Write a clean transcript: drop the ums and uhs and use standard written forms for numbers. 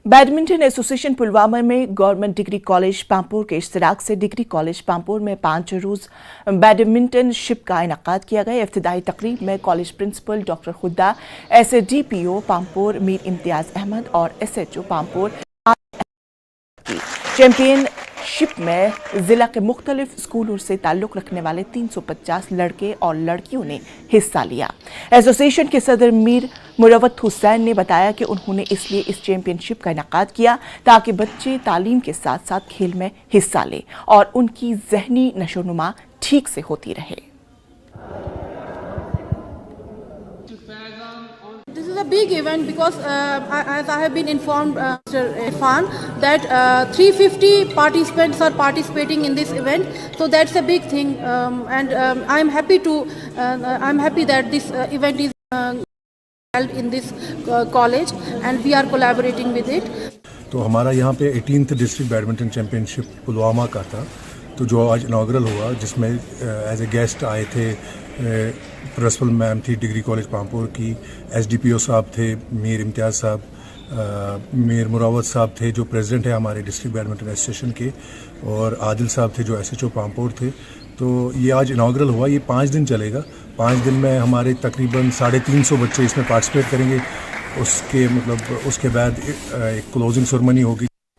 Badminton association Pulwama में government degree college Pampore के इश्तराक से डिग्री कॉलेज पामपुर में 5 रोज बैडमिंटन शिप का इनेकाद किया गया। इफ्तिदाई तकरीब में कॉलेज प्रिंसिपल डॉक्टर खुदा, SADPO पामपुर मीर इम्तियाज अहमद और SHO पामपुर की चैंपियनशिप में जिला के मुख्तलिफ स्कूलों से ताल्लुक रखने वाले 350 लड़के और लड़कियों ने हिस्सा लिया। एसोसिएशन के सदर मीर मुरवत हुसैन ने बताया कि उन्होंने इसलिए इस चैंपियनशिप का इनेकाद किया ताकि बच्चे तालीम के साथ साथ खेल में हिस्सा लें और उनकी ज़हनी नशोनुमा ठीक से होती रहे। This is a big event because as I have been informed, Mr. Irfan, that 350 participants are participating in this event. So that's a big thing, and I'm happy that this event is held in this college, and we are collaborating with it. तो हमारा यहाँ पे 18th district badminton championship Pulwama का था, तो जो आज inaugural हुआ, जिसमें एज ए गेस्ट आए थे प्रिंसिपल मैम थी डिग्री कॉलेज पामपुर की, SDPO साहब थे, मीर इम्तियाज़ साहब, मीर मुरावत साहब थे जो प्रेसिडेंट है हमारे डिस्ट्रिक्ट बैडमिंटन एसोसिएशन के, और आदिल साहब थे जो SHO पामपुर थे। तो ये आज इनाग्रल हुआ, ये 5 दिन चलेगा। 5 दिन में हमारे तकरीबन 350 बच्चे इसमें पार्टिसिपेट करेंगे। उसके बाद एक क्लोजिंग सेरेमनी होगी।